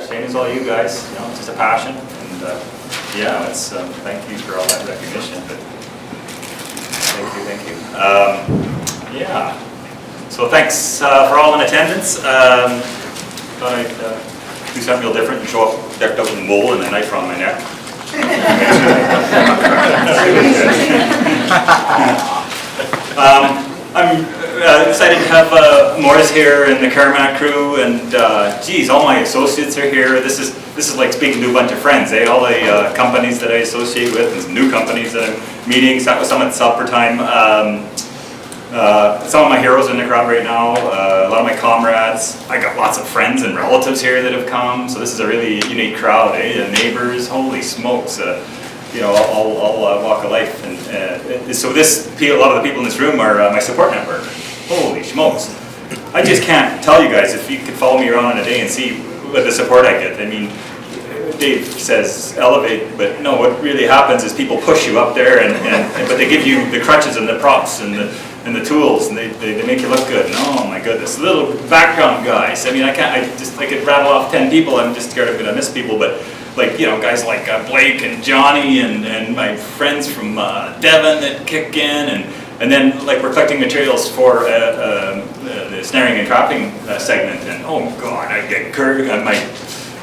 same as all you guys. You know, it's just a passion, and yeah, it's thank you for all that recognition. But thank you. Yeah. So thanks for all in attendance. Thought I'd do something real different and show up decked out with wool and a knife around my neck. I'm excited to have Morris here and the Karamat crew, and geez, all my associates are here. This is like speaking to a bunch of friends, eh? All the companies that I associate with, and some new companies that I'm meeting. Some at supper time. Some of my heroes in the crowd right now. A lot of my comrades. I got lots of friends and relatives here that have come. So this is a really unique crowd, eh? The neighbors. Holy smokes! You know, all walk of life, and so a lot of the people in this room are my support network. Holy smokes! I just can't tell you guys, if you could follow me around in a day and see what the support I get. I mean, Dave says elevate, but no, what really happens is people push you up there, but they give you the crutches and the props and the tools, and they make you look good. And oh my goodness, little background guys. I mean, I could rattle off 10 people. I'm just scared I'm going to miss people, but. Like, you know, guys like Blake and Johnny and my friends from Devon that kick in, and then like we're collecting materials for the snaring and trapping segment, and oh god, I get my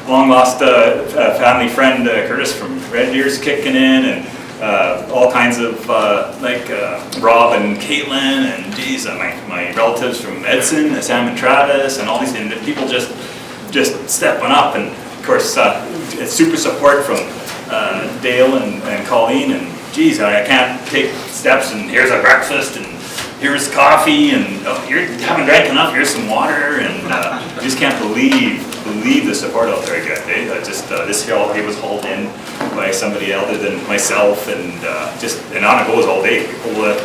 long lost family friend Curtis from Red Deer's kicking in, and all kinds of like Rob and Caitlin, and geez, my relatives from Edson, Sam and Travis, and all these, and people just stepping up, and of course it's super support from Dale and Colleen, and geez, I can't take steps, and here's a breakfast, and here's coffee, and oh, you haven't drank enough, here's some water, and you just can't believe the support out there I get. This hill was hauled in by somebody other than myself, and and on it goes all day. People,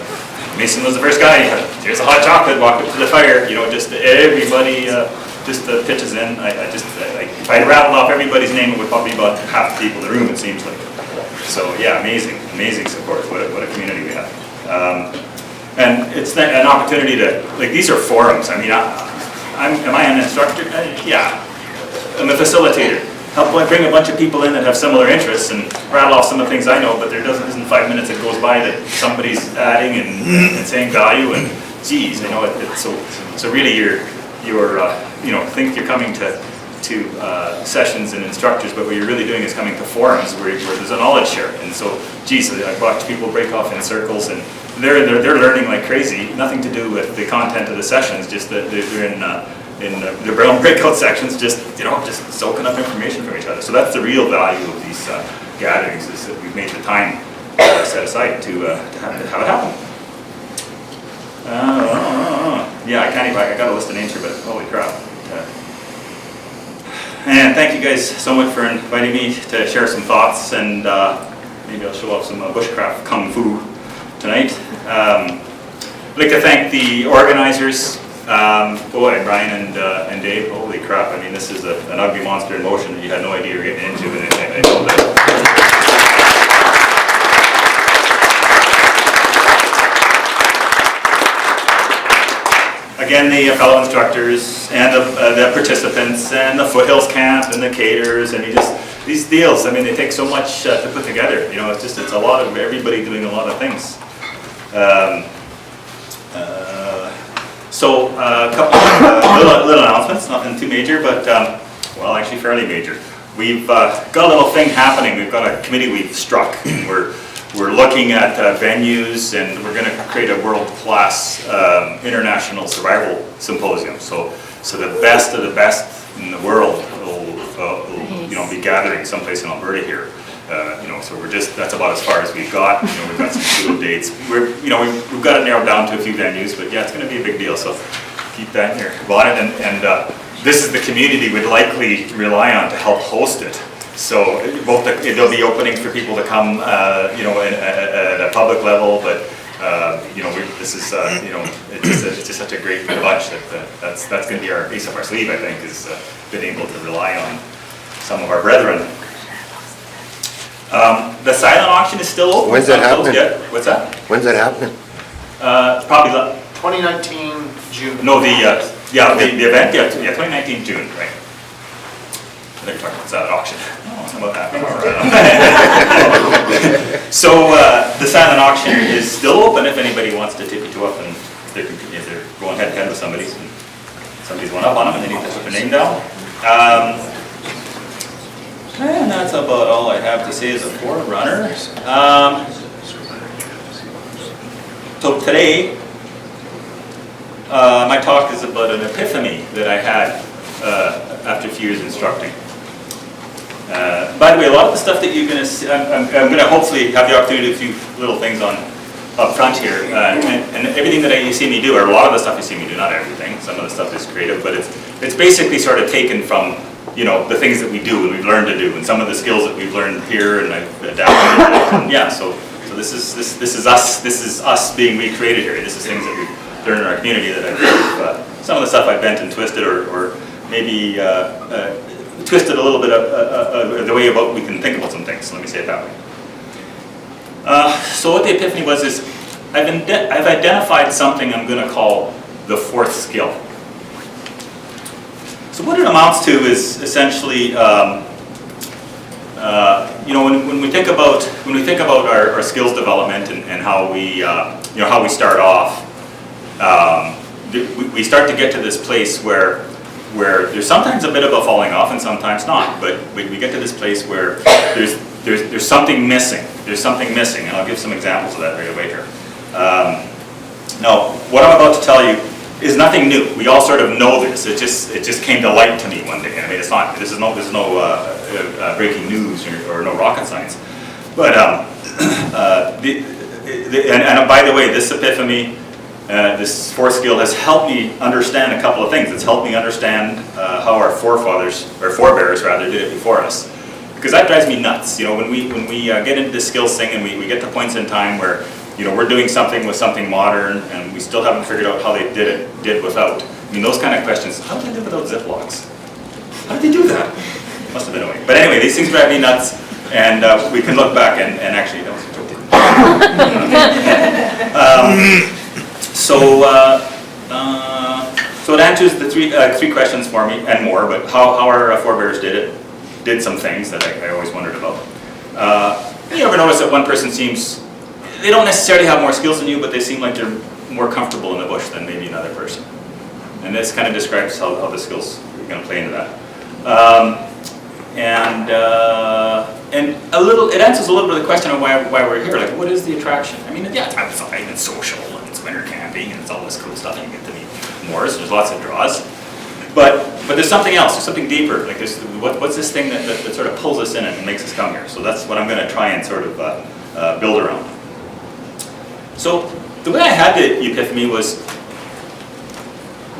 Mason was the first guy. Here's a hot chocolate, walked up to the fire. You know, just everybody just pitches in. If I rattled off everybody's name, it would probably be about half the people in the room, it seems like. So yeah, amazing support. What a community we have. And it's an opportunity to, like, these are forums. I mean, am I an instructor? Yeah, I'm a facilitator. Help bring a bunch of people in that have similar interests and rattle off some of the things I know, but there isn't 5 minutes that goes by that somebody's adding and saying value, and geez, I know so really you're you know, think you're coming to sessions and instructors, but what you're really doing is coming to forums where there's a knowledge share. And so, geez, I watch people break off in circles, and they're learning like crazy. Nothing to do with the content of the sessions, just that they're in their own breakout sections, just soaking up information from each other. So that's the real value of these gatherings, is that we've made the time set aside to have it happen. Yeah, I got a list of names here, but holy crap. And thank you guys so much for inviting me to share some thoughts, and maybe I'll show off some Bushcraft Kung Fu tonight. I'd like to thank the organizers, Brian and Dave. Holy crap, I mean, this is an ugly monster in motion that you had no idea you were getting into, and I know that. Again, the fellow instructors and the participants and the Foothills Camp and the caterers, and these deals, I mean, they take so much to put together. You know, it's a lot of everybody doing a lot of things. So a couple of little announcements, nothing too major, but well, actually fairly major. We've got a little thing happening. We've got a committee we've struck, and we're looking at venues, and we're going to create a world-class international survival symposium. So the best of the best in the world will be gathering someplace in Alberta here. So that's about as far as we've got. We've got some cool dates. We've got it narrowed down to a few venues, but yeah, it's going to be a big deal. So keep that in your bonnet, and this is the community we'd likely rely on to help host it. So there'll be openings for people to come, at a public level, but this is it's just such a great bunch that's going to be our ace up our sleeve. I think is being able to rely on some of our brethren. The silent auction is still open. When's that happening? What's that? When's that happening? Probably 2019 June. No, the event. Yeah, 2019 June, right? they're talking about silent auction. Oh, how about that? So the silent auction is still open if anybody wants to tip you two up, and if they're going head to head with somebody, and somebody's going up on them and they need to put their name down. And that's about all I have to say as a forerunner. So today, my talk is about an epiphany that I had after a few years instructing. By the way, a lot of the stuff that you're going to see, I'm going to hopefully have the opportunity to do a few little things on up front here, and everything that you see me do, or a lot of the stuff you see me do, not everything, some of the stuff is creative, but it's basically sort of taken from, you know, the things that we do and we've learned to do, and some of the skills that we've learned here, and I've adapted it, and yeah, so this is us being recreated here. This is things that we've learned in our community that I've some of the stuff I've bent and twisted, or maybe twisted a little bit of the way about we can think about some things. So let me say it that way. So what the epiphany was is I've identified something I'm going to call the fourth skill. So what it amounts to is essentially, you know, when we think about our skills development and how we you know, how we start off, we start to get to this place where there's sometimes a bit of a falling off and sometimes not, but we get to this place where there's something missing. There's something missing, and I'll give some examples of that right away here. Now, what I'm about to tell you is nothing new. We all sort of know this. It just came to light to me one day. I mean, this is no breaking news or no rocket science. But and by the way, this epiphany, this fourth skill has helped me understand a couple of things. It's helped me understand how our forebears rather, did it before us. Because that drives me nuts. You know, when we get into this skills thing and we get to points in time where, you know, we're doing something with something modern and we still haven't figured out how they did without. I mean, those kind of questions. How did they do without Ziplocs? How did they do that? Must have been a way. But anyway, these things drive me nuts, and we can look back and actually that was a joke. So it answers the three questions for me and more. But how our forebears did some things that I always wondered about. You ever notice that one person seems, they don't necessarily have more skills than you, but they seem like they're more comfortable in the bush than maybe another person. And this kind of describes how the skills are going to play into that. And a little, it answers a little bit of the question of why we're here. Like, what is the attraction? I mean, yeah, it's outside, it's social, and it's winter camping, and it's all this cool stuff, and you get to meet more, so there's lots of draws. But there's something else, there's something deeper. Like this, what's this thing that sort of pulls us in and makes us come here? So that's what I'm going to try and sort of build around. So the way I had the epiphany was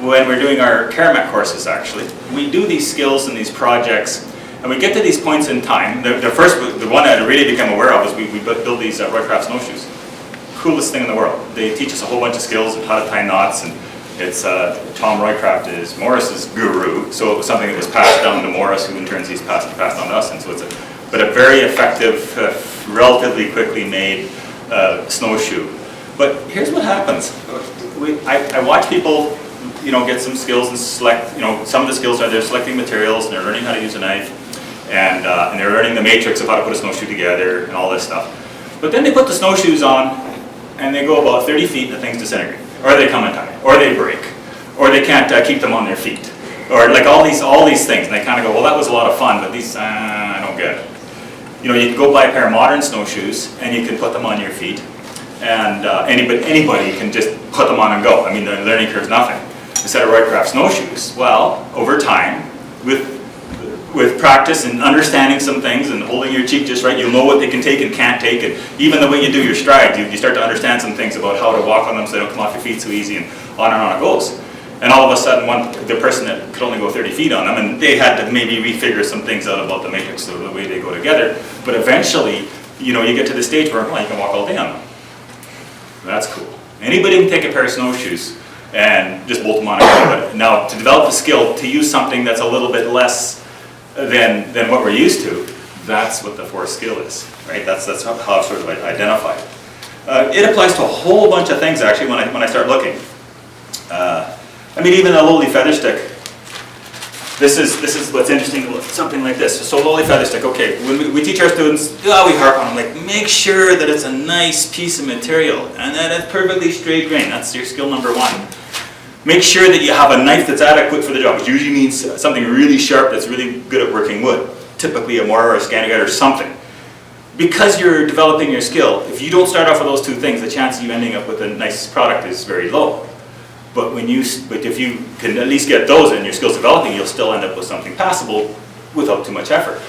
when we're doing our Karamat courses, actually. We do these skills and these projects, and we get to these points in time. The one that I really became aware of was we build these Bushcraft snowshoes. Coolest thing in the world. They teach us a whole bunch of skills of how to tie knots, and it's Tom Roycraft is Morris's guru, so it was something that was passed down to Morris, who in turn he's passed on to us, and so it's a very effective, relatively quickly made snowshoe. But here's what happens. I watch people, you know, get some skills and select, you know, some of the skills are they're selecting materials and they're learning how to use a knife, and they're learning the matrix of how to put a snowshoe together and all this stuff. But then they put the snowshoes on and they go about 30 feet and the things disintegrate. Or they come undone, or they break, or they can't keep them on their feet, or like all these things, and they kind of go, well, that was a lot of fun, but these I don't get it. You know, you can go buy a pair of modern snowshoes, and you can put them on your feet, and anybody can just put them on and go. I mean, the learning curve's nothing. Instead of Roycraft snowshoes, well, over time, with practice and understanding some things and holding your cheek just right, you'll know what they can take and can't take, and even the way you do your stride, you start to understand some things about how to walk on them so they don't come off your feet so easy, and on it goes. And all of a sudden, the person that could only go 30 feet on them, and they had to maybe refigure some things out about the matrix of the way they go together, but eventually, you know, you get to the stage where, well, you can walk all day on them. That's cool. Anybody can take a pair of snowshoes and just bolt them on and go, but now to develop the skill to use something that's a little bit less than what we're used to, that's what the fourth skill is, right? That's how I've sort of identified. It applies to a whole bunch of things actually when I start looking. I mean, even a lowly feather stick This is what's interesting about something like this. So lowly feather stick, okay, when we teach our students, we harp on them, like, make sure that it's a nice piece of material and that it's perfectly straight grain. That's your skill number one. Make sure that you have a knife that's adequate for the job, which usually means something really sharp that's really good at working wood. Typically a mortar or a scanning guide or something. Because you're developing your skill, if you don't start off with those two things, the chance of you ending up with a nice product is very low. But if you can at least get those and your skills developing, you'll still end up with something passable without too much effort.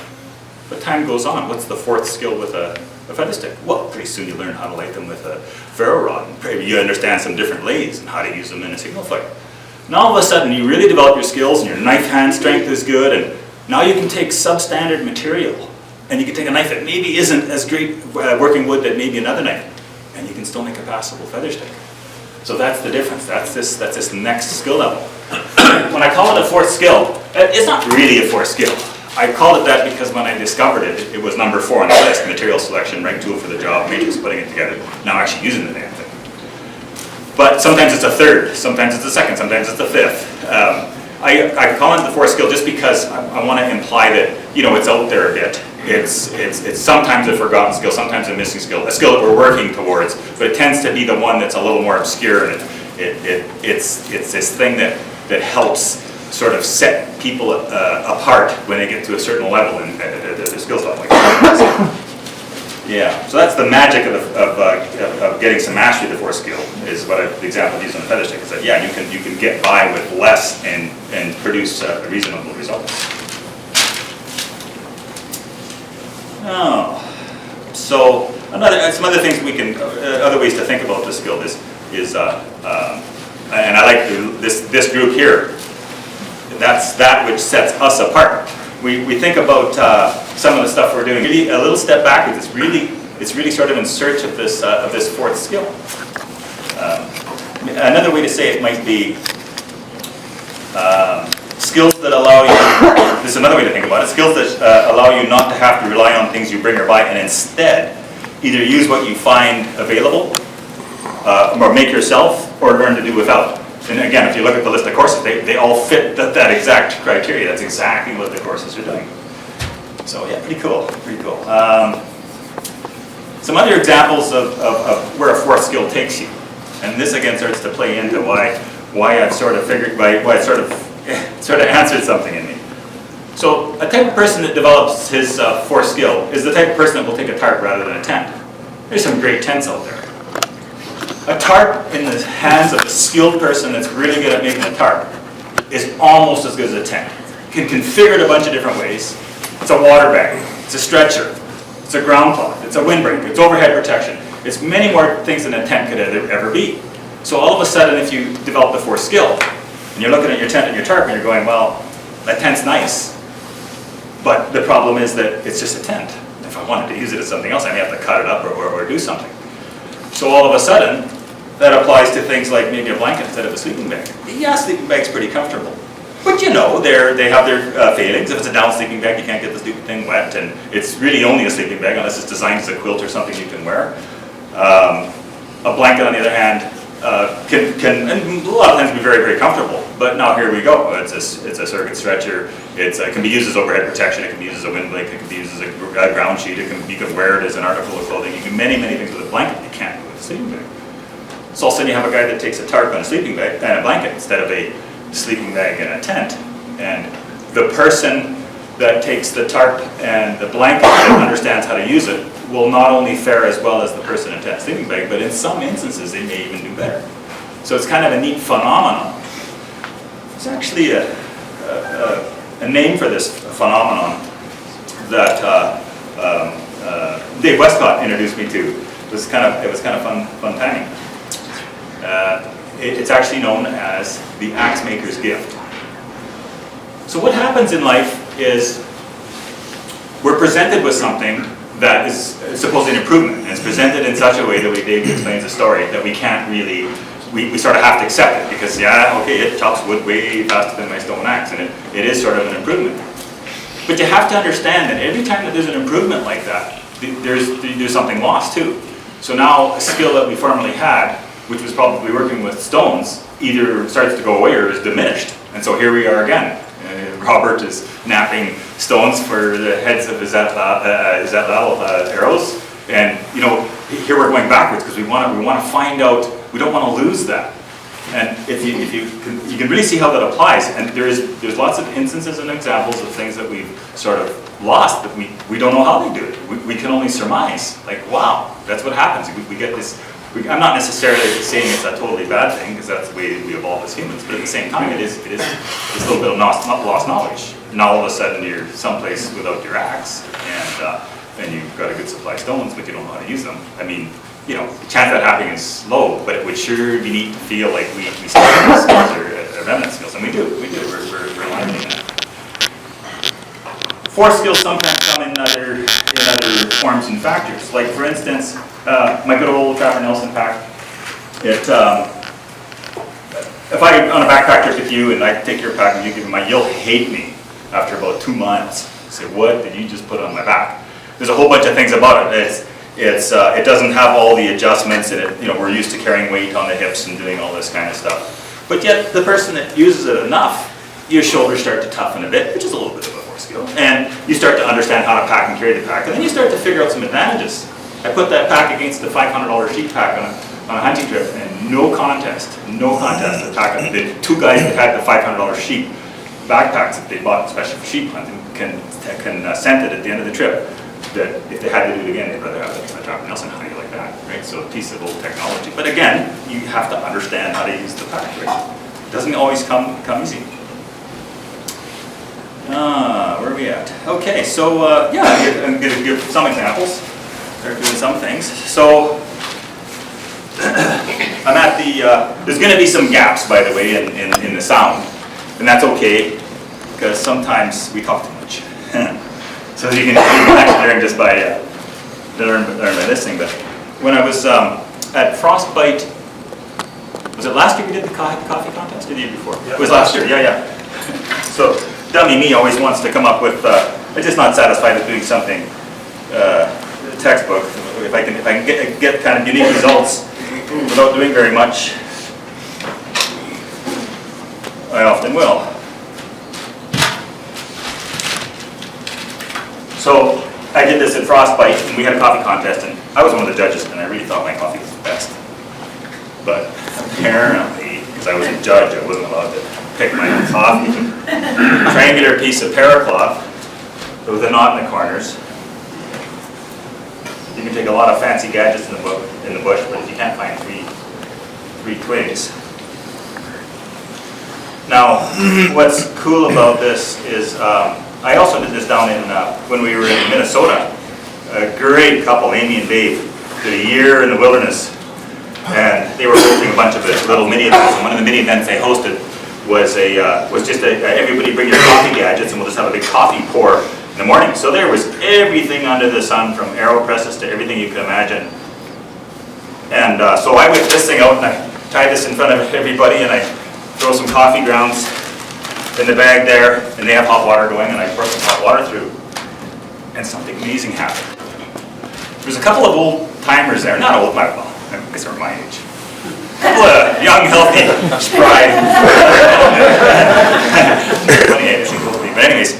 But time goes on. What's the fourth skill with a feather stick? Well, pretty soon you learn how to light them with a ferro rod. Maybe you understand some different lathes and how to use them in a signal fire. Now all of a sudden you really develop your skills and your knife hand strength is good, and now you can take substandard material and you can take a knife that maybe isn't as great working wood that maybe another knife, and you can still make a passable feather stick. So that's the difference. That's this next skill level. When I call it a fourth skill, it's not really a fourth skill. I called it that because when I discovered it, it was number 4 on the list: material selection, right tool for the job, matrix putting it together. Now actually using the damn thing. But sometimes it's a third, sometimes it's a second, sometimes it's a fifth. I call it the fourth skill just because I want to imply that, you know, it's out there a bit. It's sometimes a forgotten skill, sometimes a missing skill, a skill that we're working towards, but it tends to be the one that's a little more obscure, and it's this thing that helps sort of set people apart when they get to a certain level in their skills level. Yeah, so that's the magic of getting some mastery of the fourth skill, is what the example I used on the feather stick, is that, yeah, you can get by with less and produce reasonable results. Oh, so some other things we can, other ways to think about this skill is and I like this group here. That's that which sets us apart. We think about some of the stuff we're doing. Really, a little step backwards. It's really sort of in search of this fourth skill. Another way to say it might be skills that allow you. This is another way to think about it. Skills that allow you not to have to rely on things you bring or buy, and instead either use what you find available, or make yourself, or learn to do without. And again, if you look at the list of courses, they all fit that exact criteria. That's exactly what the courses are doing. So yeah, pretty cool, pretty cool. Some other examples of where a fourth skill takes you. And this again starts to play into why I've sort of figured, why it sort of answered something in me. So a type of person that develops his fourth skill is the type of person that will take a tarp rather than a tent. There's some great tents out there. A tarp in the hands of a skilled person that's really good at making a tarp is almost as good as a tent. You can configure it a bunch of different ways. It's a water bag, it's a stretcher, it's a ground cloth, it's a windbreak, it's overhead protection. It's many more things than a tent could ever be. So all of a sudden, if you develop the fourth skill, and you're looking at your tent and your tarp and you're going, well, that tent's nice, but the problem is that it's just a tent. If I wanted to use it as something else, I may have to cut it up or do something. So all of a sudden, that applies to things like maybe a blanket instead of a sleeping bag. Yeah, sleeping bag's pretty comfortable. But you know, they have their failings. If it's a down sleeping bag, you can't get the stupid thing wet, and it's really only a sleeping bag unless it's designed as a quilt or something you can wear. A blanket, on the other hand, can and a lot of times be very, very comfortable. But now here we go. It's a circuit stretcher. It can be used as overhead protection. It can be used as a wind blanket. It can be used as a ground sheet. You can wear it as an article of clothing. You can do many, many things with a blanket. You can't do with a sleeping bag. So all of a sudden you have a guy that takes a tarp and a sleeping bag and a blanket instead of a sleeping bag and a tent. And the person that takes the tarp and the blanket and understands how to use it will not only fare as well as the person in tent sleeping bag, but in some instances they may even do better. So it's kind of a neat phenomenon. There's actually a name for this phenomenon that Dave Westcott introduced me to. It was kind of fun timing. It's actually known as the axe maker's gift. So what happens in life is we're presented with something that is supposedly an improvement, and it's presented in such a way, the way Dave explains the story, that we can't really, we sort of have to accept it, because yeah, okay, it chops wood way faster than my stone axe, and it is sort of an improvement. But you have to understand that every time that there's an improvement like that, there's something lost too. So now a skill that we formerly had, which was probably working with stones, either starts to go away or is diminished. And so here we are again. Robert is napping stones for the heads of his arrows. And you know, here we're going backwards because we want to find out. We don't want to lose that. And if you can really see how that applies. And there's lots of instances and examples of things that we've sort of lost that we don't know how they do it. We can only surmise. Like, wow, that's what happens. We get this. I'm not necessarily saying it's a totally bad thing, because that's the way we evolve as humans, but at the same time it is a little bit of lost knowledge. Now all of a sudden you're someplace without your axe, and you've got a good supply of stones, but you don't know how to use them. I mean, you know, the chance of that happening is low, but it would sure be neat to feel like we still have these skills or remnant skills, and we do. We're learning that. Force skills sometimes come in other forms and factors. Like for instance, my good old Trapper Nelson pack. If I on a backpack trip with you and I take your pack and you give me mine, you'll hate me after about 2 months. Say, what did you just put on my back? There's a whole bunch of things about it. It doesn't have all the adjustments, and we're used to carrying weight on the hips and doing all this kind of stuff. But yet, the person that uses it enough, your shoulders start to toughen a bit, which is a little bit of a force skill, and you start to understand how to pack and carry the pack, and then you start to figure out some advantages. I put that pack against the $500 sheep pack on a hunting trip, and no contest to pack it. The 2 guys that had the $500 sheep backpacks that they bought especially for sheep hunting can scent it at the end of the trip. That if they had to do it again, they'd rather have a Trapper Nelson hunting like that, right? So a piece of old technology. But again, you have to understand how to use the pack, right? It doesn't always come easy. Where are we at? Okay, so yeah, I'm going to give some examples. They're doing some things. So I'm at the. There's going to be some gaps, by the way, in the sound, and that's okay because sometimes we talk too much. So you can actually learn just by learn by listening. But when I was at Frostbite, was it last year we did the coffee contest? Or the year before? Yeah, it was last year. Yeah. So dummy me always wants to come up with. I'm just not satisfied with doing something textbook. If I can get kind of unique results without doing very much, I often will. So I did this at Frostbite, and we had a coffee contest, and I was one of the judges, and I really thought my coffee was the best. But apparently, because I was a judge, I wasn't allowed to pick my own coffee. Triangular piece of paracloth with a knot in the corners. You can take a lot of fancy gadgets in the bush, but if you can't find three twigs. Now, what's cool about this is I also did this down in when we were in Minnesota. A great couple, Amy and Dave, did a year in the wilderness, and they were hosting a bunch of little mini events. And one of the mini events they hosted was just everybody bring your coffee gadgets, and we'll just have a big coffee pour in the morning. So there was everything under the sun, from AeroPresses to everything you could imagine. And so I whipped this thing out and I tied this in front of everybody, and I throw some coffee grounds in the bag there, and they have hot water going, and I pour some hot water through, and something amazing happened. There's a couple of old timers there, not old, well, I guess they're my age. A couple of young, healthy, spry. But anyways,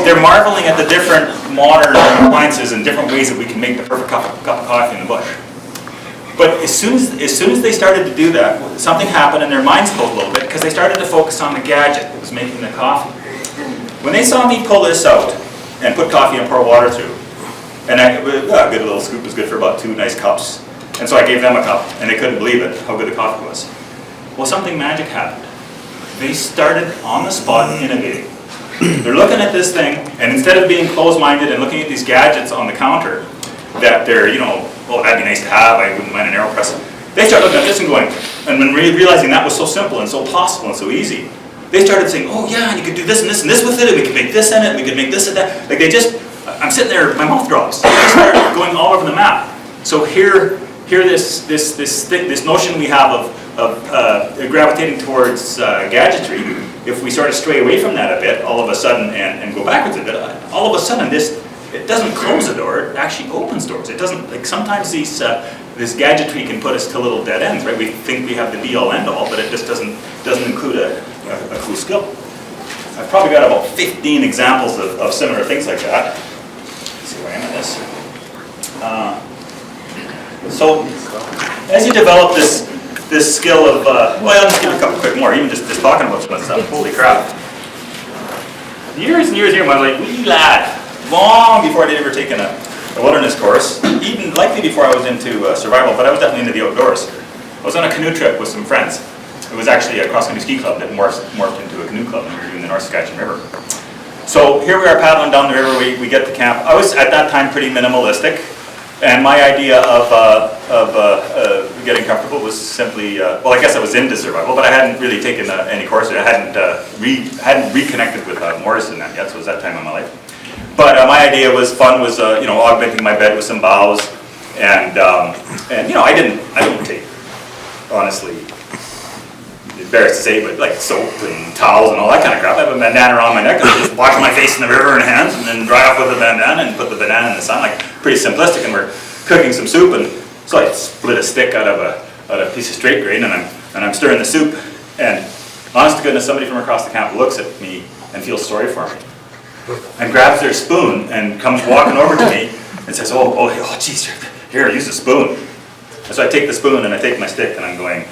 they're marveling at the different modern appliances and different ways that we can make the perfect cup of coffee in the bush. But as soon as they started to do that, something happened and their minds pulled a little bit, because they started to focus on the gadget that was making the coffee. When they saw me pull this out and put coffee and pour water through, and a good little scoop was good for about 2 nice cups, and so I gave them a cup, and they couldn't believe it, how good the coffee was. Well, something magic happened. They started on the spot innovating. They're looking at this thing, and instead of being closed-minded and looking at these gadgets on the counter, that they're, well, that'd be nice to have, I wouldn't mind an AeroPress. They started looking at this and going, and when realizing that was so simple and so possible and so easy, they started saying, oh yeah, you could do this and this and this with it, and we could make this in it, and we could make this and that. Like I'm sitting there, my mouth drops. They started going all over the map. So here this notion we have of gravitating towards gadgetry, if we sort of stray away from that a bit, all of a sudden, and go backwards a bit, all of a sudden it doesn't close a door, it actually opens doors. It doesn't, like sometimes this gadgetry can put us to little dead ends, right? We think we have the be-all end-all, but it just doesn't include a cool skill. I've probably got about 15 examples of similar things like that. Let's see where I am at this. So as you develop this skill of, well, I'll just give you a couple quick more, even just talking about some of this stuff. Holy crap. Years and years here, I was like, wee lad, long before I'd ever taken a wilderness course, even likely before I was into survival, but I was definitely into the outdoors. I was on a canoe trip with some friends. It was actually a cross-country ski club that morphed into a canoe club, and we were doing the North Saskatchewan River. So here we are paddling down the river, we get to camp. I was at that time pretty minimalistic, and my idea of getting comfortable was simply, well, I guess I was into survival, but I hadn't really taken any courses. I hadn't reconnected with Morrison yet, so it was that time in my life. But my idea was you know, augmenting my bed with some boughs, and you know, I don't take, honestly, embarrassed to say, but like soap and towels and all that kind of crap. I have a bandana around my neck and I just wash my face in the river and hands, and then dry off with a bandana and put the banana in the sun, like pretty simplistic. And we're cooking some soup, and so I split a stick out of a piece of straight grain, and I'm stirring the soup, and honest to goodness, somebody from across the camp looks at me and feels sorry for me, and grabs their spoon and comes walking over to me and says, oh, geez, here, use the spoon. And so I take the spoon and I take my stick, and I'm going.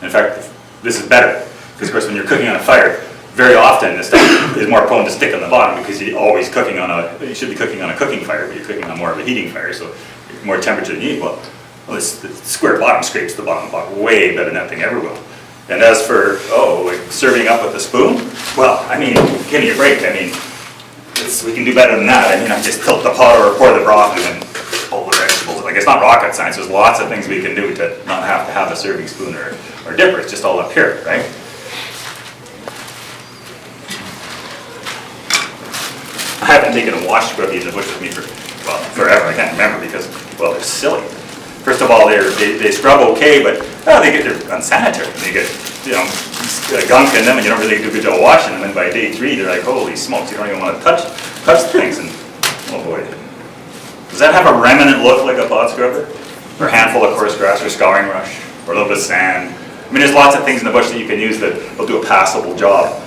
In fact, this is better, because of course when you're cooking on a fire, very often this stuff is more prone to stick on the bottom, because you're always cooking you should be cooking on a cooking fire, but you're cooking on more of a heating fire, so more temperature than you need. Well, this square bottom scrapes the bottom pot way better than that thing ever will. And as for, like serving up with a spoon, well, I mean, give me a break. I mean, we can do better than that. I mean, I just tilt the pot or pour the broth and then pull the vegetables. Like, it's not rocket science. There's lots of things we can do to not have to have a serving spoon or dipper. It's just all up here, right? I haven't taken a wash scrubby in the bush with me for, well, forever. I can't remember because, well, they're silly. First of all, they scrub okay, but they're unsanitary. They get, you know, gunk in them, and you don't really do a good job washing them. And by day 3, they're like, holy smokes, you don't even want to touch things. And oh boy, does that have a remnant look like a pot scrubber, or a handful of coarse grass, or scouring brush, or a little bit of sand? I mean, there's lots of things in the bush that you can use that will do a passable job.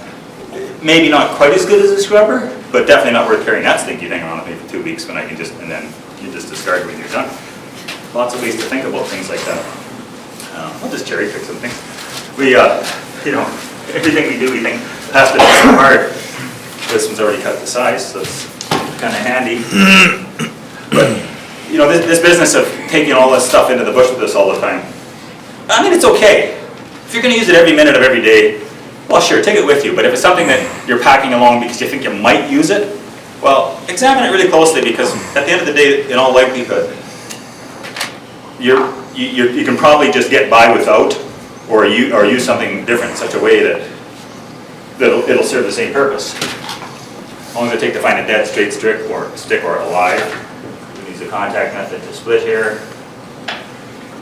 Maybe not quite as good as a scrubber, but definitely not worth carrying that stinky thing around with me for 2 weeks when I can and then you just discard it when you're done. Lots of ways to think about things like that. I'll just cherry pick some things. We, you know, everything we do, we think has to be so hard. This one's already cut to size, so it's kind of handy. But, you know, this business of taking all this stuff into the bush with us all the time, I mean, it's okay. If you're going to use it every minute of every day, well, sure, take it with you. But if it's something that you're packing along because you think you might use it, well, examine it really closely, because at the end of the day, in all likelihood, you can probably just get by without, or use something different in such a way that it'll serve the same purpose. How long does it take to find a dead straight stick or alive? You can use the contact method to split here.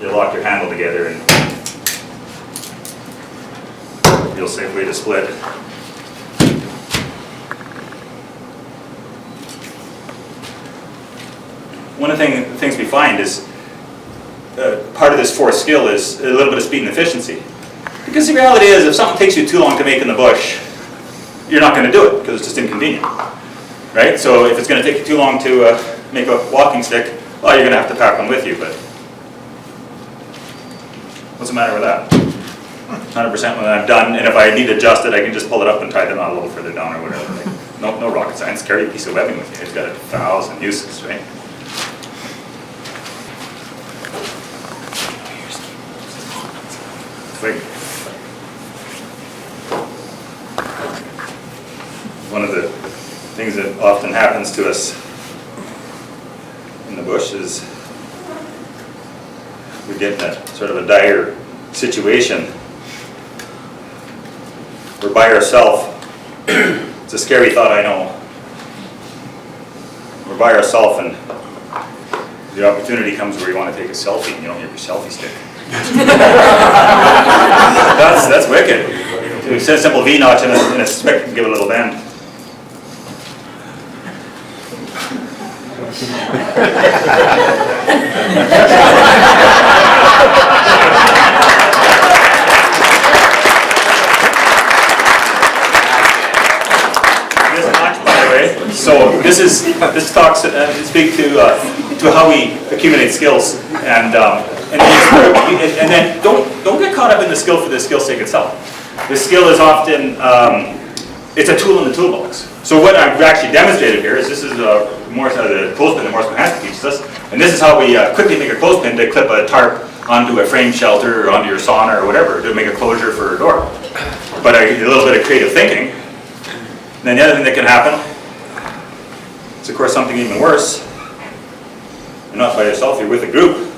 You lock your handle together and real safe way to split. One of the things we find is part of this fourth skill is a little bit of speed and efficiency. Because the reality is, if something takes you too long to make in the bush, you're not going to do it because it's just inconvenient, right? So if it's going to take you too long to make a walking stick, well, you're going to have to pack one with you. But what's the matter with that? 100% when I'm done, and if I need to adjust it, I can just pull it up and tie the knot a little further down or whatever. Like, no rocket science. Carry a piece of webbing with you. It's got 1,000 uses, right? One of the things that often happens to us in the bush is we get in a sort of a dire situation. We're by ourselves. It's a scary thought, I know. We're by ourselves, and the opportunity comes where you want to take a selfie and you don't have your selfie stick. That's wicked. You set a simple V-notch and a stick and give it a little bend. So this talks speak to how we accumulate skills, and then don't get caught up in the skill for the skill's sake itself. The skill is often it's a tool in the toolbox. So what I've actually demonstrated here is this is the clothespin that Morse Johansson teaches us, and this is how we quickly make a clothespin to clip a tarp onto a frame shelter or onto your sauna or whatever to make a closure for a door. But a little bit of creative thinking. And then the other thing that can happen is, of course, something even worse. You're not by yourself, you're with a group.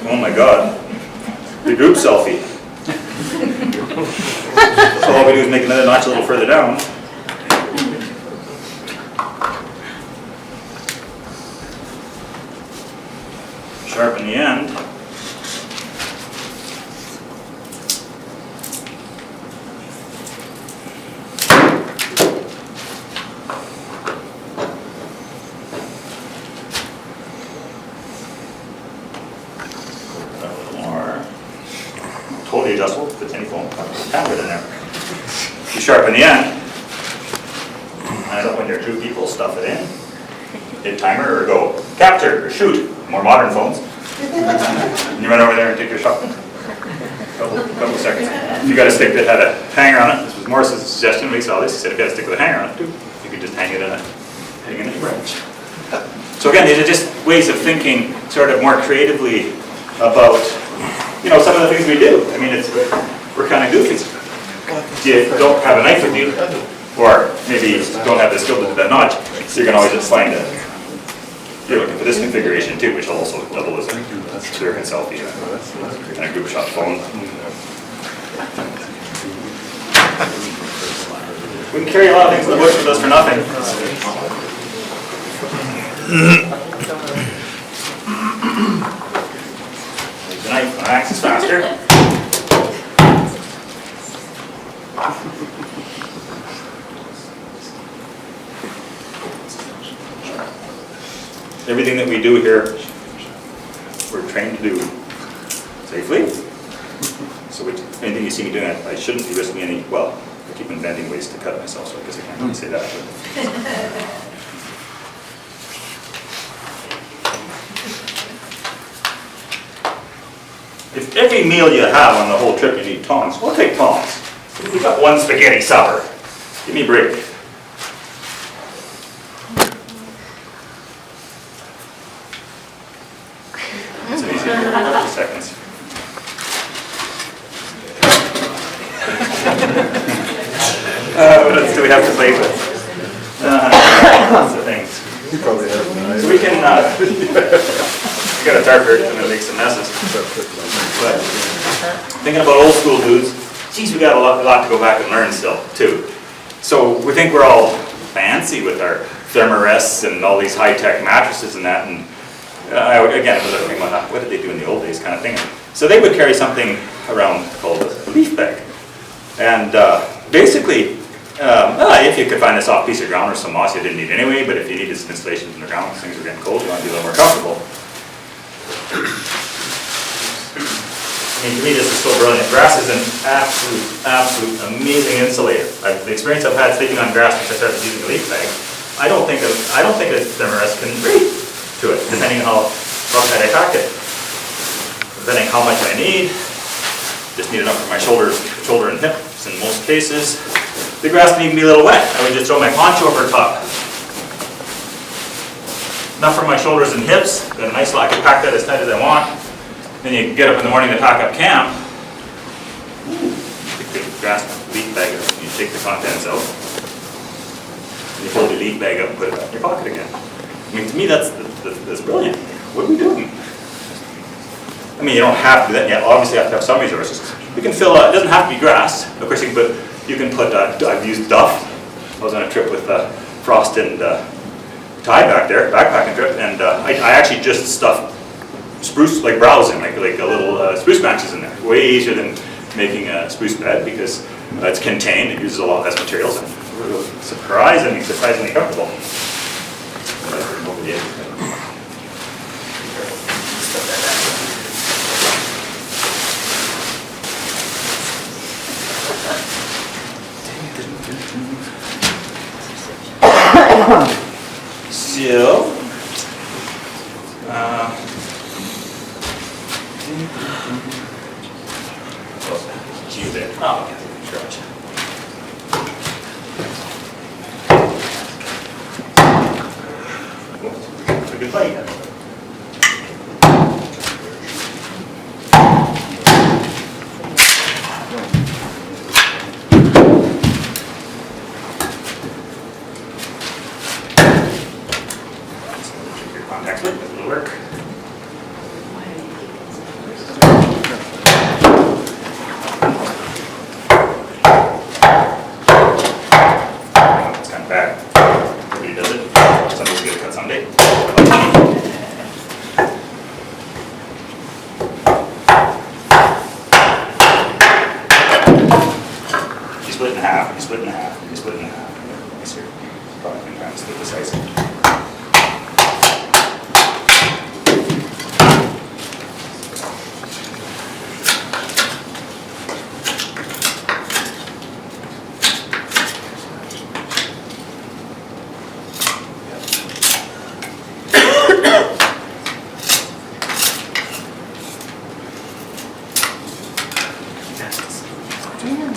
Oh my God. The group selfie. So all we do is make another notch a little further down. Sharpen the end. Totally adjustable, fits any phone, tablet in there. You sharpen the end, and when you're two people, stuff it in, hit timer or go capture or shoot, more modern phones. And you run over there and take your shot. Couple seconds. If you got a stick that had a hanger on it, this was Morse's suggestion when he saw this, he said if you had a stick with a hanger on it too, you could just hang it in a branch. So again, these are just ways of thinking sort of more creatively about some of the things we do. I mean, we're kind of goofy. You don't have a knife with you, or maybe you don't have the skill to do that notch, so you can always just find it. You're looking for this configuration too, which will also double as a clear and selfie and a group shot phone. We can carry a lot of things in the bush with us for nothing. The knife, my axe is faster. Everything that we do here, we're trained to do safely. So anything you see me doing, I shouldn't be risking any, well, I keep inventing ways to cut myself, so I guess I can't really say that. But. If every meal you have on the whole trip you need tongs, we'll take tongs. We've got one spaghetti supper. Give me a break. It's an easy 50 seconds. What else do we have to play with? Lots of things. You probably have. So we can, we got a tarp here and it makes some messes. But thinking about old school dudes, geez, we got a lot to go back and learn still, too. So we think we're all fancy with our thermarests and all these high-tech mattresses and that. And again, it was a thing, what did they do in the old days kind of thing. So they would carry something around called a leaf bag. And basically, if you could find a soft piece of ground or some moss, you didn't need anyway, but if you needed some insulation from the ground, things were getting cold, you want to be a little more comfortable. I mean, to me, this is so brilliant. Grass is an absolute amazing insulator. The experience I've had sleeping on grass since I started using a leaf bag, I don't think a thermarest can breathe to it, depending on how rough I pack it. Depending on how much I need, just need enough for my shoulder and hips in most cases. The grass can even be a little wet. I would just throw my poncho over top. Enough for my shoulders and hips. Got a nice lot. I can pack that as tight as I want. Then you get up in the morning to pack up camp. Take the grass leaf bag up. You take the contents out. And you fold your leaf bag up and put it back in your pocket again. I mean, to me, that's brilliant. What are we doing? I mean, you don't have to do that yet. Obviously, you have to have some resources. We can fill. It doesn't have to be grass. Of course, you can put. I've used duff. I was on a trip with Frost and Ty back there, backpacking trip, and I actually just stuffed spruce, like browsing, like a little spruce branches in there. Way easier than making a spruce bed because it's contained. It uses a lot less materials and surprisingly comfortable. So, you there. Oh, okay. Gotcha. It's a good bite. Your contact with it will work. It's kind of bad. Everybody does it. Somebody's gonna cut someday. You split it in half, you split it in half, you split it in half. Nice here. Probably can try and split this ice.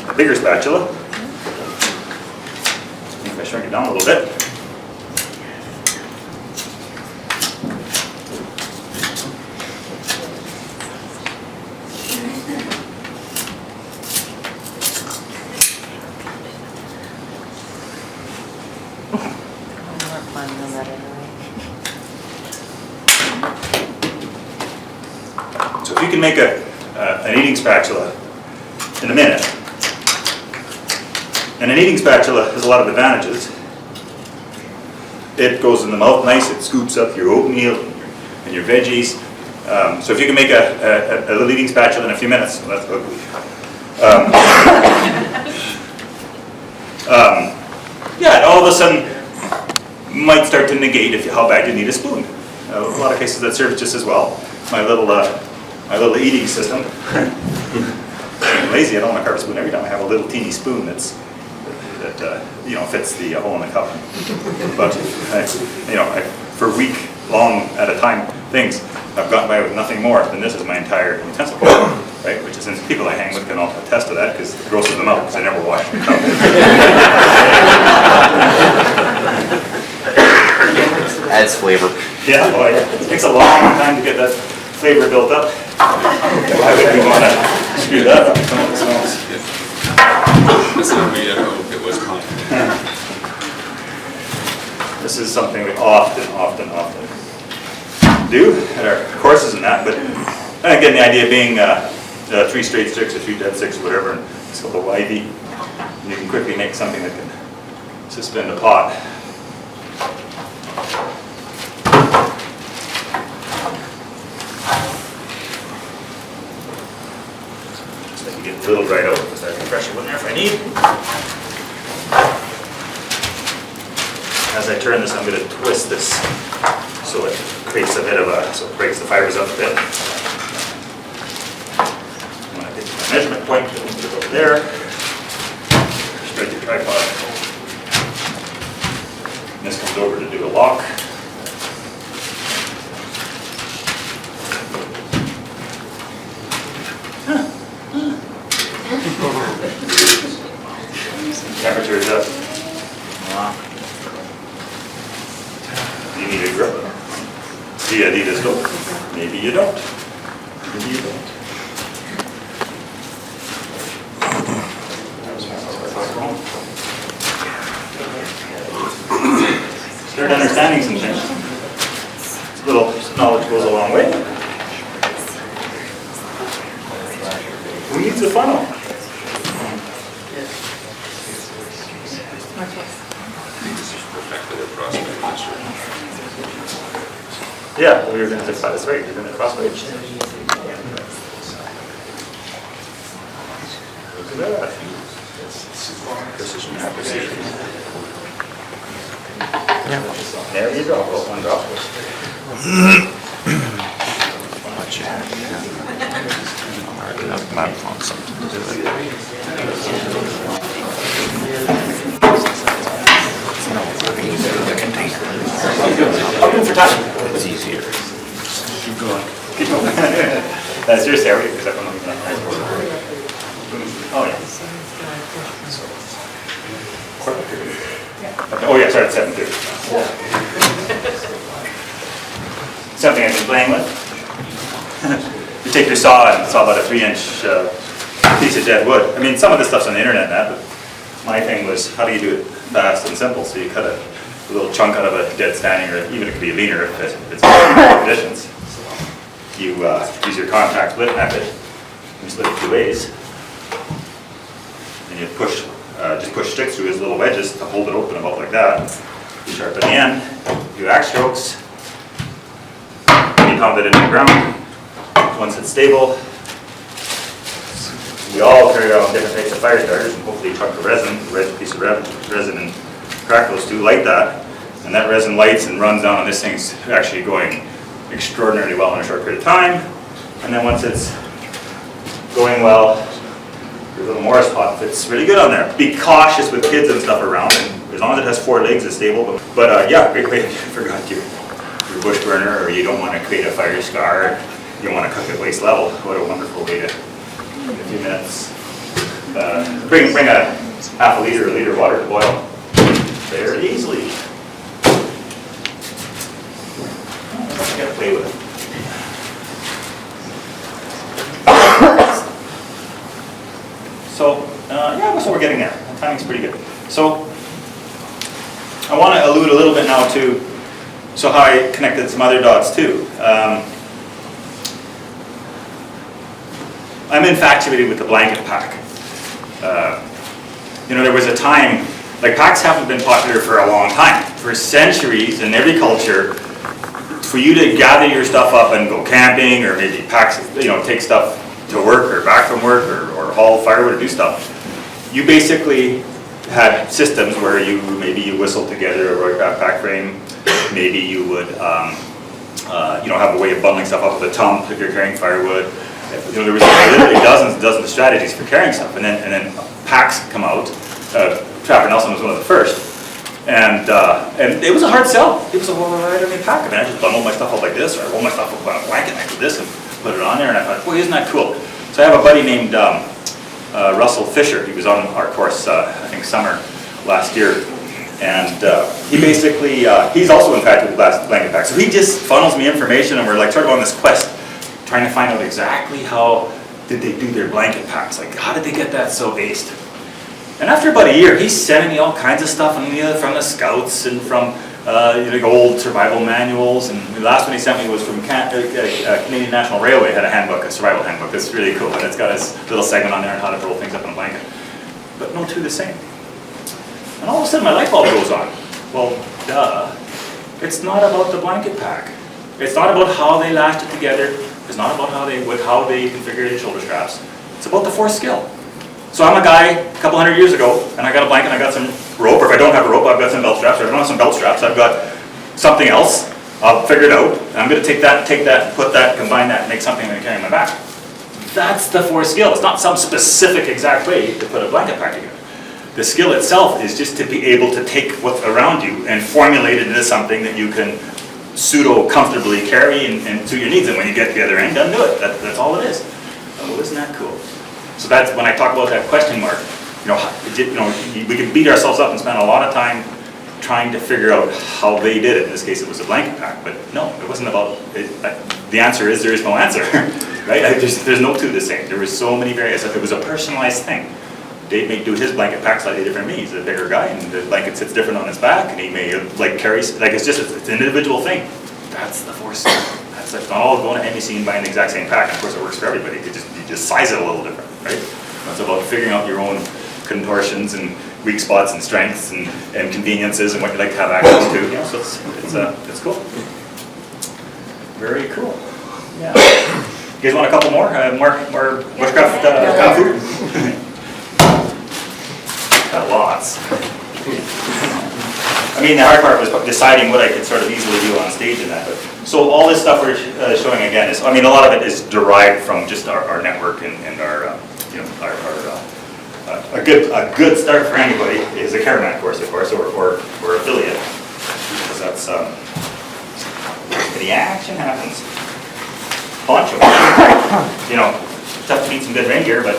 A bigger spatula. If I shrink it down a little bit. So if you can make an eating spatula in a minute, and an eating spatula has a lot of advantages. It goes in the mouth nice, it scoops up your oatmeal and your veggies. So if you can make a little eating spatula in a few minutes, well, that's ugly. Yeah, and all of a sudden might start to negate how bad you need a spoon. A lot of cases that serves just as well. My little eating system. I'm lazy, I don't want to carve a spoon every time. I have a little teeny spoon that fits the hole in the cup. But for a week long at a time things, I've gotten by with nothing more than this as my entire utensil bowl, right? Which is, and people I hang with can all attest to that because it grosses them out because I never wash the cup. Adds flavor. Yeah, well, it takes a long time to get that flavor built up. Why would you want to screw that up? Some of it smells. This is something we often do at our courses and that, but again, the idea being 3 straight sticks or 3 dead sticks or whatever, and it's called a YV. And you can quickly make something that can suspend a pot. Just let you get a little dried out with that pressure in there if I need. As I turn this, I'm going to twist this so it creates a bit of so it breaks the fibers up a bit. When I get to my measurement point, I'll put it over there. Spread your tripod. And this comes over to do a lock. Temperature is up. You need a grip. Do you need a stove? Maybe you don't. Maybe you don't. Start understanding some things. A little knowledge goes a long way. Who needs a funnel? Yeah, we were going to fix that. That's right. You're going to Frostbite. Look at that. Precision application. There you go. Oh, one drop. Might want something to do with it. looking for time. It's easier. Keep going. Keep going. Seriously, are we? Because I don't know. Oh, yeah. Okay. Oh, yeah, sorry, it's 7:30. Something I've been playing with. You take your saw and saw about a 3-inch piece of dead wood. I mean, some of this stuff's on the internet now, but my thing was, how do you do it fast and simple? So you cut a little chunk out of a dead standing, or even it could be leaner if it's conditions. You use your contact split method. You split it 2 ways, and you push, just push sticks through as little wedges to hold it open about like that. You sharpen the end, do axe strokes, you pound it into the ground. Once it's stable, we all carry around different types of fire starters, and hopefully a chunk of resin, a piece of resin, and crack those two, light that, and that resin lights and runs down, and this thing's actually going extraordinarily well in a short period of time. And then once it's going well, your little Morris pot fits really good on there. Be cautious with kids and stuff around, and as long as it has 4 legs, it's stable. But yeah, great way if you forgot your bush burner, or you don't want to create a fire scar, you don't want to cook at waist level. What a wonderful way to, in a few minutes, bring a half a liter or a liter of water to boil very easily. I gotta play with it. So, yeah, so we're getting there. The timing's pretty good. So, I want to allude a little bit now to how I connected some other dots too. I'm infatuated with the blanket pack. There was a time, like packs haven't been popular for a long time. For centuries in every culture, for you to gather your stuff up and go camping, or maybe packs, take stuff to work or back from work, or haul firewood or do stuff, you basically had systems where maybe you whistled together a Bushcraft pack frame. Maybe you would have a way of bundling stuff up with a tump if you're carrying firewood. There was literally dozens and dozens of strategies for carrying stuff, and then packs come out. Trapper Nelson was one of the first, and it was a hard sell. People said, "Well, I don't need a pack." I mean, I just bundle my stuff up like this, or I roll my stuff up on a blanket next to this and put it on there. And I thought, boy, isn't that cool? So I have a buddy named Russell Fisher. He was on our course, I think, summer last year. And he basically, he's also infatuated with blanket packs. So he just funnels me information, and we're like sort of on this quest, trying to find out exactly how did they do their blanket packs. Like, how did they get that so aced? And after about a year, he's sending me all kinds of stuff from the Scouts and from old survival manuals. And the last one he sent me was from Canadian National Railway, had a handbook, a survival handbook. It's really cool, and it's got this little segment on there on how to roll things up in a blanket. But no two the same. And all of a sudden my light bulb goes on. Well, duh. It's not about the blanket pack. It's not about how they lashed it together. It's not about how they configured the shoulder straps. It's about the force skill. So I'm a guy a couple hundred years ago, and I got a blanket, and I got some rope, or if I don't have a rope, I've got some belt straps, or if I don't have some belt straps, I've got something else. I'll figure it out, and I'm going to take that, put that, combine that, and make something that I carry on my back. That's the force skill. It's not some specific exact way to put a blanket pack together. The skill itself is just to be able to take what's around you and formulate it into something that you can pseudo-comfortably carry and suit your needs. And when you get to the other end, undo it. That's all it is. Well, isn't that cool? So that's when I talk about that question mark. We can beat ourselves up and spend a lot of time trying to figure out how they did it. In this case, it was a blanket pack. But no, it wasn't about it. The answer is there is no answer, right? There's no two the same. There was so many various. It was a personalized thing. Dave may do his blanket pack slightly different than me. He's a bigger guy, and the blanket sits different on his back, and he may carry it's an individual thing. That's the force. That's not all going to NBC and buying the exact same pack. Of course, it works for everybody. You just size it a little different, right? It's about figuring out your own contortions and weak spots and strengths and conveniences and what you like to have access to. So it's cool. Very cool. Yeah. You guys want a couple more? More Bushcraft kung fu? Got lots. I mean, the hard part was deciding what I could sort of easily do on stage in that. But, so all this stuff we're showing again is, a lot of it is derived from just our network and our a good start for anybody is a Karamat course, of course, or affiliate, because that's action happens. Poncho. You know, tough to beat some good rain gear, but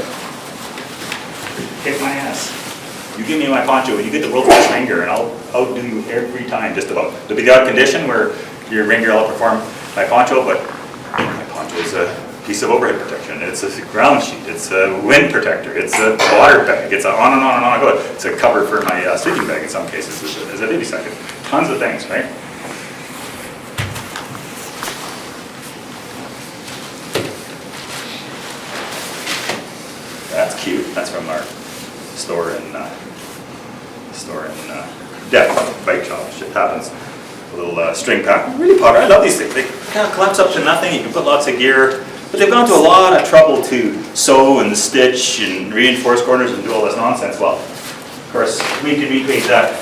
kick my ass. You give me my poncho, you get the world's best rain gear, and I'll outdo you every time, just about. There'll be the odd condition where your rain gear will outperform my poncho, but my poncho is a piece of overhead protection. It's a ground sheet. It's a wind protector. It's a water bag. It's a on and on and on I go. It's a cover for my sleeping bag in some cases. As a baby second. Tons of things, right? That's cute. That's from our store in Depth, bike shop. Shit happens. A little string pack. Really popular. I love these things. They kind of collapse up to nothing. You can put lots of gear. But they've gone to a lot of trouble to sew and stitch and reinforce corners and do all this nonsense. Well, of course, we can recreate that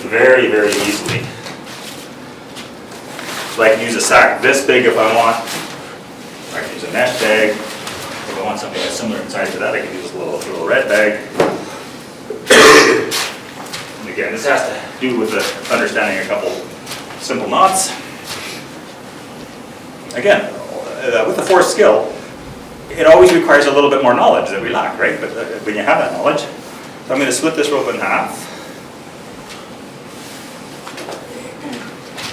very, very easily. So I can use a sack this big if I want. I can use a mesh bag. If I want something that's similar in size to that, I can use a little red bag. And again, this has to do with understanding a couple simple knots. Again, with the force skill, it always requires a little bit more knowledge that we lack, right? But when you have that knowledge, so I'm going to split this rope in half.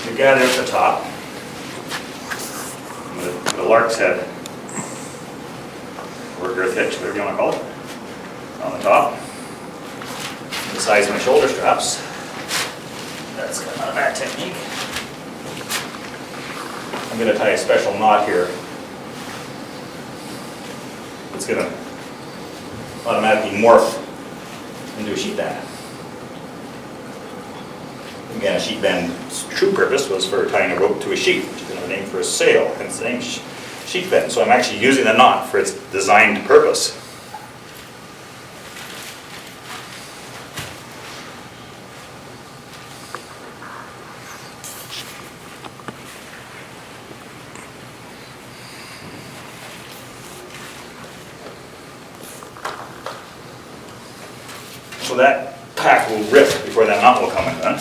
We gather at the top. With the lark's head, or girth hitch, whatever you want to call it, on the top. The size of my shoulder straps. That's not a bad technique. I'm going to tie a special knot here. It's going to automatically morph into a sheet bend. Again, a sheet bend's true purpose was for tying a rope to a sheet, which is another name for a sail, hence the name sheet bend. So I'm actually using the knot for its designed purpose. So that pack will rip before that knot will come undone.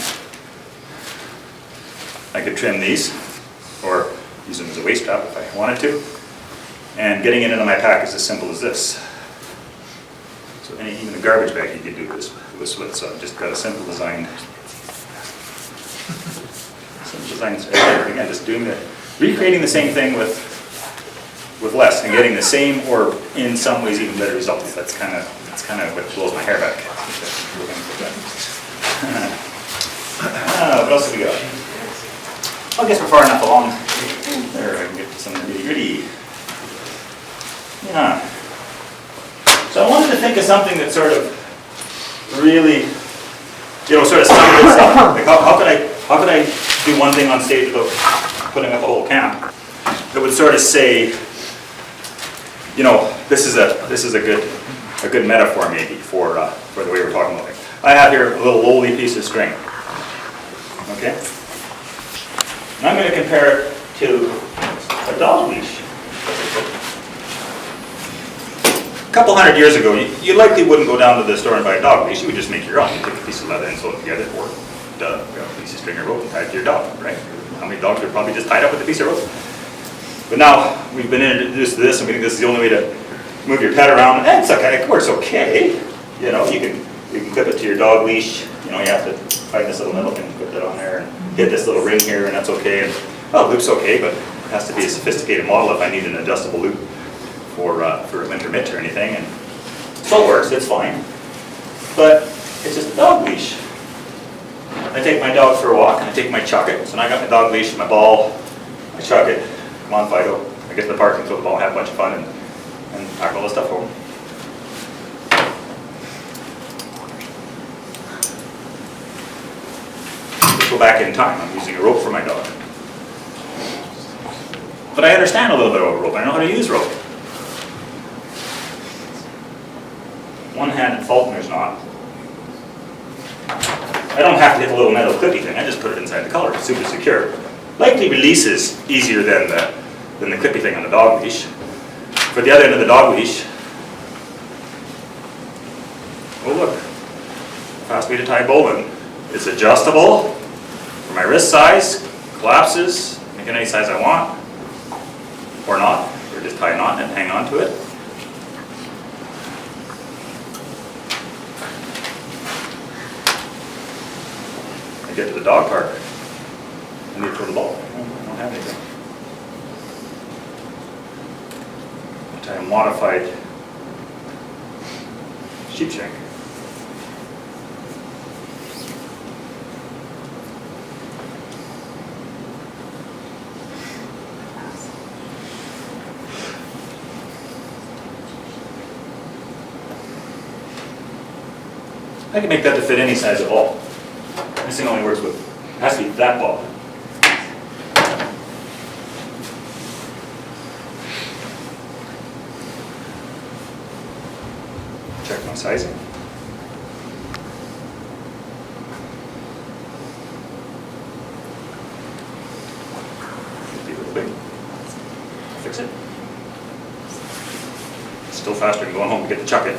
I could trim these, or use them as a waist strap if I wanted to. And getting it into my pack is as simple as this. So even a garbage bag you could do this with. So I've just got a simple design. Again, just recreating the same thing with less and getting the same, or in some ways even better results. That's kind of what blows my hair back. What else have we got? I guess we're far enough along. There, I can get to some nitty gritty. Yeah. So I wanted to think of something that sort of really, sort of summed this up. Like how could I do one thing on stage without putting up a whole camp? That would sort of say, this is a good metaphor maybe for the way we're talking about it. I have here a little lowly piece of string. Okay? And I'm going to compare it to a dog leash. A couple hundred years ago, you likely wouldn't go down to the store and buy a dog leash. You would just make your own. You take a piece of leather and sew it together, or a piece of string or rope and tie it to your dog, right? How many dogs are probably just tied up with a piece of rope? But now we've been introduced to this, and we think this is the only way to move your pet around. And it's okay, it works okay. You can clip it to your dog leash. You have to find this little metal pin and put that on there, and hit this little ring here, and that's okay. And loop's okay, but it has to be a sophisticated model if I need an adjustable loop for a winter mitt or anything. And so it works, it's fine. But it's just a dog leash. I take my dog for a walk, and I take my chuck it. So now I got my dog leash, my ball, I chuck it. Come on, Fido. I get to the park and throw the ball, have a bunch of fun, and pack all this stuff home. Let's go back in time. I'm using a rope for my dog. But I understand a little bit about rope. I know how to use rope. One-handed Faulkner's knot. I don't have to hit the little metal clippy thing. I just put it inside the collar. It's super secure. Likely releases easier than the clippy thing on the dog leash. For the other end of the dog leash, oh look, fast way to tie bowline. It's adjustable for my wrist size, collapses, make it any size I want, or not, or just tie a knot and hang on to it. I get to the dog park, and they throw the ball. I don't have anything. I tie a modified sheep shank. I can make that to fit any size of ball. This thing only works with, it has to be that ball. Check my sizing. Could be a little big. Fix it. It's still faster than going home to get to chuck it.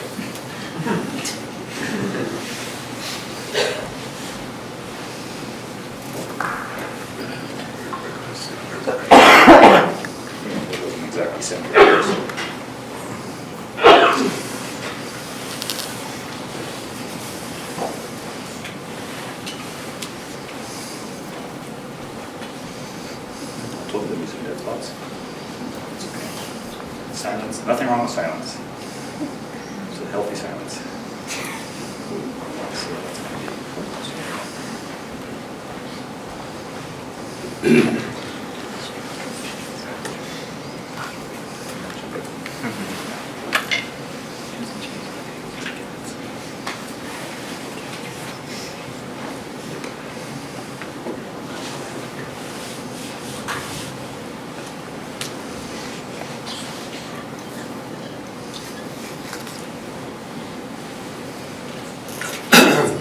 Exactly 70 hours. I told you there was some dead spots. It's okay. Silence. Nothing wrong with silence. It's a healthy silence. Let's see what that's going to be.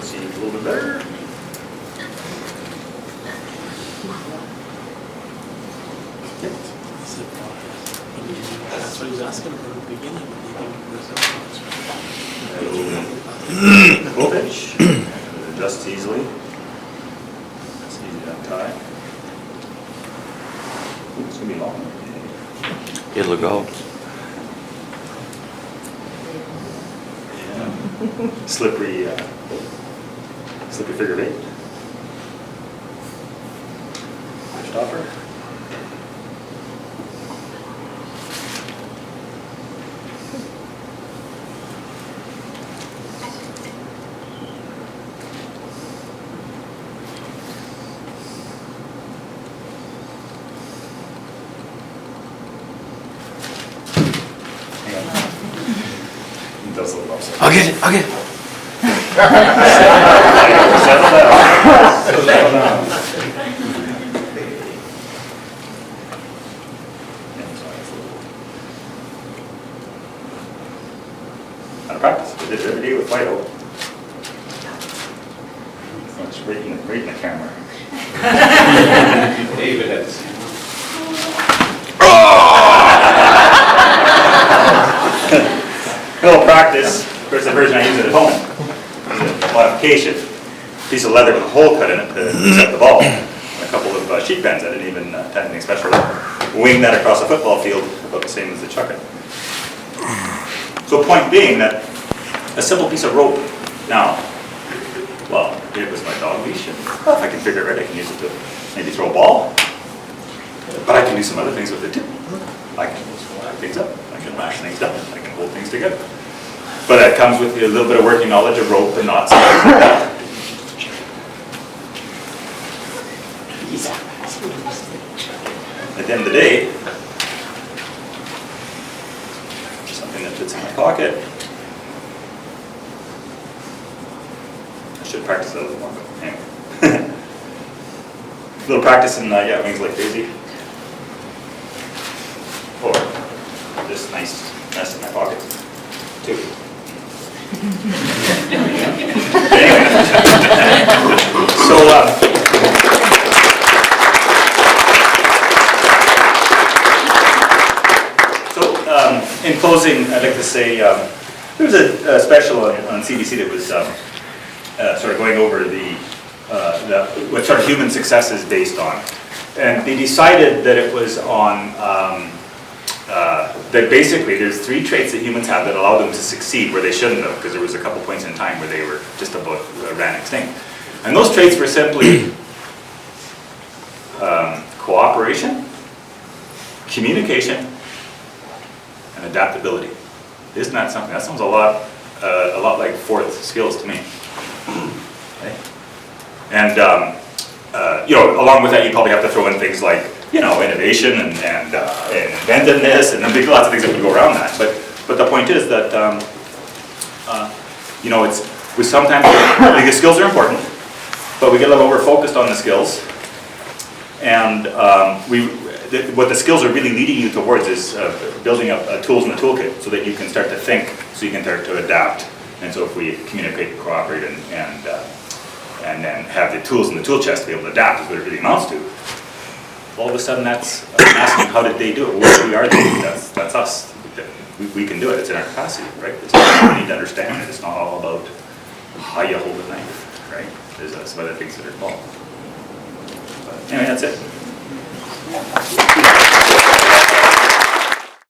See a little bit better. That's what he's asking from the beginning. Full pitch. It adjusts easily. It's easy to untie. Ooh, it's gonna be long. It'll go. Yeah. Slippery figure of 8. Stopper. Hang on. It does a little upset. I'll get it, I'll get it. Settle down. Settle down. Out of practice. I did it every day with Fido. It's right in the camera. David had to see. A little practice. Of course, the version I use at home is a modification. Piece of leather with a hole cut in it to set the ball. And a couple of sheet bends. I didn't even tie anything special. Wing that across a football field, about the same as the chucking. So point being that a simple piece of rope now, well, it was my dog leash, and if I can figure it right, I can use it to maybe throw a ball. But I can do some other things with it too. I can lock things up, I can lash things down, I can hold things together. But it comes with a little bit of working knowledge of rope and knots and things like that. At the end of the day, something that fits in my pocket. I should practice that a little more, but anyway. A little practice in yeah, wings like crazy. Or this nice mess in my pocket, too. Anyway. So, in closing, I'd like to say there was a special on CBC that was sort of going over what sort of human success is based on. And they decided that it was on, that basically there's 3 traits that humans have that allow them to succeed where they shouldn't have, because there was a couple points in time where they were just about ran extinct. And those traits were simply cooperation, communication, and adaptability. Isn't that something? That sounds a lot like 4th skills to me. Okay. And you know, along with that, you probably have to throw in things like, you know, innovation and inventiveness, and there's lots of things that would go around that. But the point is that you know, we sometimes the skills are important, but we get a little over focused on the skills, and what the skills are really leading you towards is building up tools in the toolkit so that you can start to think, so you can start to adapt. And so if we communicate, cooperate, and then have the tools in the tool chest to be able to adapt is what it really amounts to. All of a sudden that's asking how did they do it? Well, we are doing it. That's us. We can do it. It's in our capacity, right? It's we need to understand it. It's not all about how you hold a knife, right? There's some other things that are involved. But anyway, that's it.